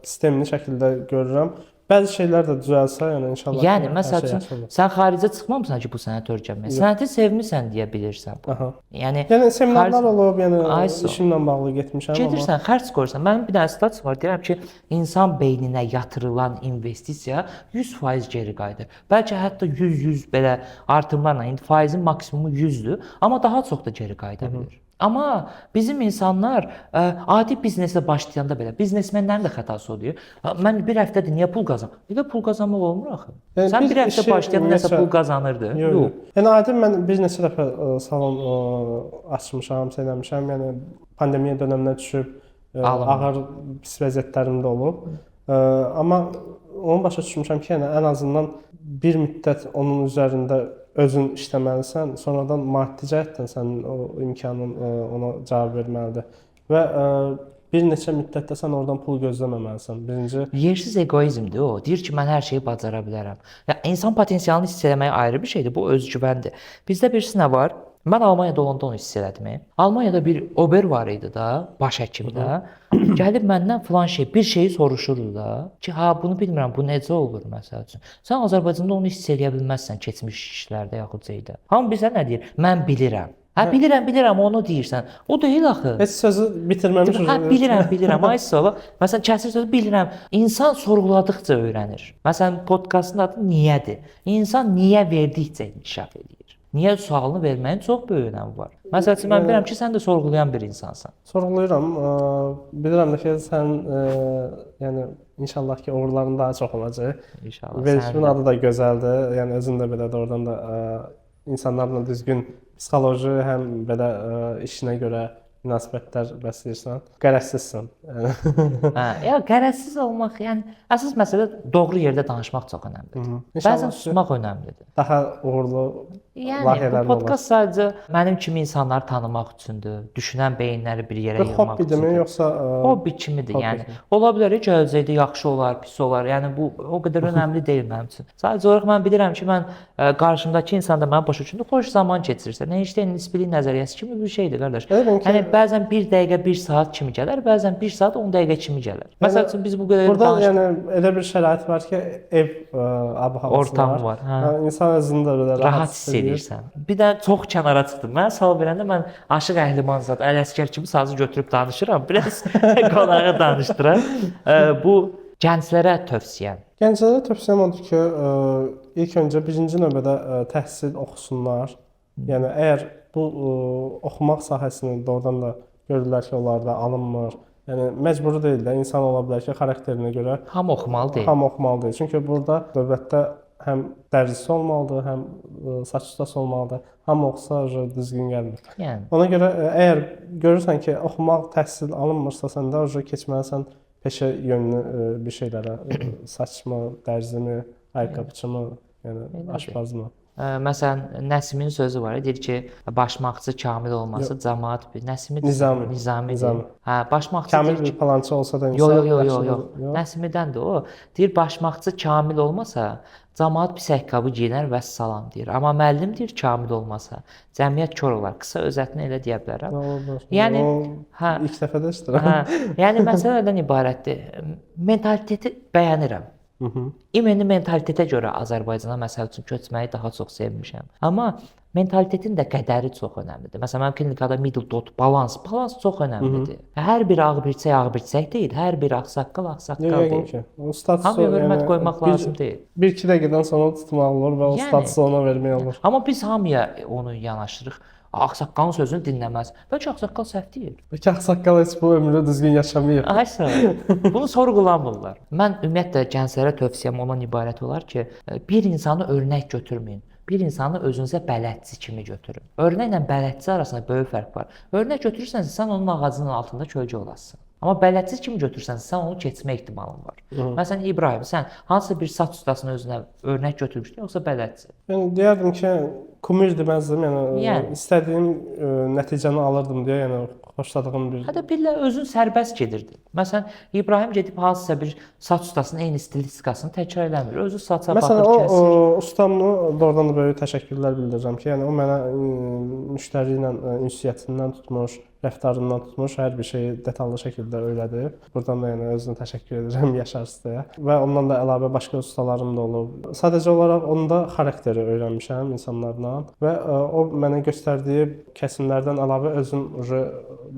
sistemli şəkildə görürəm. Bəzi şeylər də düzəlsə, yəni inşallah. Yəni məsəl üçün sən xaricə çıxmamısan ki, bu sənəti öyrənməyə. Sənəti sevmisən deyə bilirsən bu. Yəni seminarlar olub, yəni işimlə bağlı getmişəm. Gedirsən, xərc qoyursan. Mənim bir dənə stat var, deyirəm ki, insan beyninə yatırılan investisiya 100% geri qayıdır. Bəlkə hətta 100 belə artımlarla, indi faizin maksimumu 100-dür, amma daha çox da geri qayıda bilər. Amma bizim insanlar adi biznesə başlayanda belə, biznesmenlərin də xətası oluyor. Mən bir həftədir niyə pul qazanıram? Bir də pul qazanmaq olmur axı. Sən bir həftə başlayanda nəsə pul qazanırdı. Yox. Yəni adi mən bir neçə dəfə salon açmışam, eləmişəm. Yəni pandemiya dövrünə düşüb ağır pis vəziyyətlərim də olub. Amma onu başa düşmüşəm ki, yəni ən azından bir müddət onun üzərində özün işləməlisən, sonradan maddi cəhətdən sənin o imkanın ona cavab verməlidir. Və bir neçə müddətdə sən oradan pul gözləməməlisən. Birinci yersiz egoizmdir o. Deyir ki, mən hər şeyi bacara bilərəm. Ya insan potensialını hiss etmək ayrı bir şeydir. Bu özgüvəndir. Bizdə birisi nə var? Mən Almaniyada olanda onu hiss elədim. Almaniyada bir ober var idi da, baş həkim də. Gəlib məndən filan bir şeyi soruşurdu da ki, bunu bilmirəm, bu necə olur məsəl üçün. Sən Azərbaycanda onu hiss eləyə bilməzsən keçmiş işlərdə yaxud şeydə. Hamı bizə nə deyir? Mən bilirəm. Bilirəm, onu deyirsən. O deyil axı. Heç sözü bitirməmiş. Bilirəm. Ay sağ. Məsələn, kəsir sözü bilirəm. İnsan sorğuladıqca öyrənir. Məsələn, podkastın adı niyədir. İnsan niyə verdikcə inkişaf edir. Niyə sualını verməyin çox böyük önəmi var. Məsəl üçün mən bilirəm ki, sən də sorğulayan bir insansan. Sorğulayıram. Bilirəm də ki, sən yəni inşallah ki, uğurların daha çox olacaq. İnşallah. Verilişin adı da gözəldir. Yəni özün də belə də oradan da insanlarla düzgün psixoloji, həm belə işinə görə münasibətlər bəsləyirsən. Qərəzsizsən. Ya qərəzsiz olmaq, yəni əsas məsələ doğru yerdə danışmaq çox önəmlidir. Bəzən susmaq önəmlidir. Daha uğurlu layihələr bu podkast sadəcə mənim kimi insanları tanımaq üçündür. Düşünən beyinləri bir yerə yığmaq üçündür. Hobbidirmi yoxsa hobbi kimidir? Yəni ola bilər ki, gələcəkdə yaxşı olar, pis olar. Yəni bu o qədər önəmli deyil mənim üçün. Sadəcə olaraq mən bilirəm ki, mən qarşımdakı insan da mənim başa düşdüyümdə xoş zaman keçirirsə. Einstein nisbilik nəzəriyyəsi kimi bir şeydir, qardaş. Yəni bəzən 1 dəqiqə 1 saat kimi gələr, bəzən 1 saat 10 dəqiqə kimi gələr. Məsəl üçün biz bu qədər burada yəni elə bir şərait var ki, ev ab-havası ortam var. İnsan özünü də belə rahat hiss eləyirsən. Bir də çox kənara çıxdım. Mən sual verəndə mən Aşıq Əhlimanzad, Ələsgər kimi sazı götürüb danışıram. Biraz qonağa danışdıram. Bu gənclərə tövsiyən. Gənclərə tövsiyəm odur ki, ilk öncə birinci növbədə təhsil oxusunlar. Yəni əgər bu oxumaq sahəsini doğrudan da görürlər ki, onlarda alınmır. Yəni məcburi deyil də, insan ola bilər ki, xarakterinə görə Hamı oxumalı deyil. Hamı oxumalı deyil. Çünki burada dövlətdə həm dərzisi olmalıdır, həm saç ustası olmalıdır. Hamı oxusa düzgün gəlmir. Yəni Ona görə əgər görürsən ki, oxumaq, təhsil alınmırsa səndə keçməlisən peşə yönlü bir şeylərə, saçmı, dərzimi, ayaqqabıçımı, yəni aşpazmı. Məsələn, Nəsimin sözü var, deyir ki, başmaqçı kamil olması cəmaət bir Nəsimi Nizami. Hə, başmaqçı kamil bir falançı olsa da insan yox. Nəsimidəndir o. Deyir başmaqçı kamil olmasa, cəmaət pis ayaqqabı geyinər və salam deyir. Amma müəllim deyir kamil olmasa, cəmiyyət kör olar. Qısa özətini elə deyə bilərəm. Yəni ilk dəfə də istəyirəm. Hə, yəni məsələdən ibarətdir. Mentaliteti bəyənirəm. İmeni mentalitetə görə Azərbaycana məsəl üçün köçməyi daha çox sevmişəm. Amma mentalitetin də qədəri çox önəmlidir. Məsələn, mənim klinikada middle dot, balans çox önəmlidir. Hər bir ağ birçək deyil, hər bir ağsaqqal deyil. O statusu hamıya hörmət qoymaq lazım deyil. 1-2 dəqiqədən sonra tutmaq olur və o statusu ona vermək olur. Amma biz hamıya onu yanaşırıq. Ağsaqqalın sözünü dinləməz. Bəlkə ağsaqqal səhv deyir. Bəlkə ağsaqqal heç bu ömrü düzgün yaşamayıb. Aysa, bunu sorğulamırlar. Mən ümumiyyətlə gənclərə tövsiyəm ondan ibarət olar ki, bir insanı örnək götürməyin. Bir insanı özünüzə bələdçi kimi götürün. Örnəklə bələdçi arasında böyük fərq var. Örnək götürürsənsə, sən onun ağacının altında kölgə olasın. Amma bələdçi kimi götürsənsə, sən onu keçmə ehtimalın var. Məsələn, İbrahim, sən hansısa bir saç ustasını özünə örnək götürmüşdün, yoxsa bələdçi? Mən deyərdim ki, kumir deməzdim, yəni istədiyim nəticəni alırdım deyə, yəni xoşladığım bir. Hətta billə özün sərbəst gedirdin. Məsələn, İbrahim gedib hansısa bir saç ustasının eyni stilistikasını təkrar eləmir. Özü saça baxır, kəsir. Məsələn, o ustamı doğrudan da böyük təşəkkürlər bildirirəm ki, yəni o mənə müştəri ilə ünsiyyətindən tutmuş, rəftarından tutmuş, hər bir şeyi detallı şəkildə öyrədir. Buradan da yəni özünə təşəkkür edirəm Yaşar ustaya. Və ondan da əlavə başqa ustalarım da olub. Sadəcə olaraq onda xarakteri öyrənmişəm insanlarla və o mənə göstərdiyi kəsimlərdən əlavə özün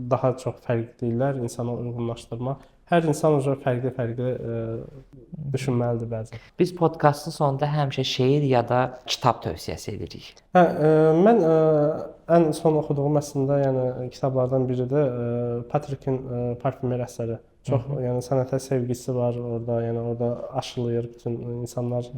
daha çox fərqlilər insana uyğunlaşdırmaq. Hər insan fərqli düşünməlidir bəzən. Biz podkastın sonunda həmişə şeir ya da kitab tövsiyəsi edirik. Mən ən son oxuduğum əslində yəni kitablardan biridir. Patrick'in Parfümer əsəri. Çox yəni sənətə sevgisi var orada, yəni orada aşılayır bütün insanlar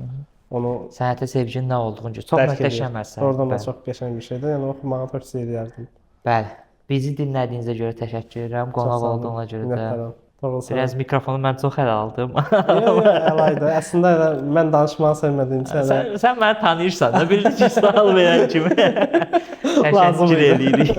onu. Sənətə sevginin nə olduğunu çox möhtəşəm əsər. Oradan da çox qəşəng bir şeydir. Yəni oxumağı tövsiyə edərdim. Bəli. Bizi dinlədiyinizə görə təşəkkür edirəm. Qonaq olduğuna görə də. Biraz mikrofonu mən çox ələ aldım. Əlaydı. Əslində elə mən danışmağı sevmədiyim üçün. Sən məni tanıyırsan da, bildin ki, sual verən kimi təşəkkür edirik.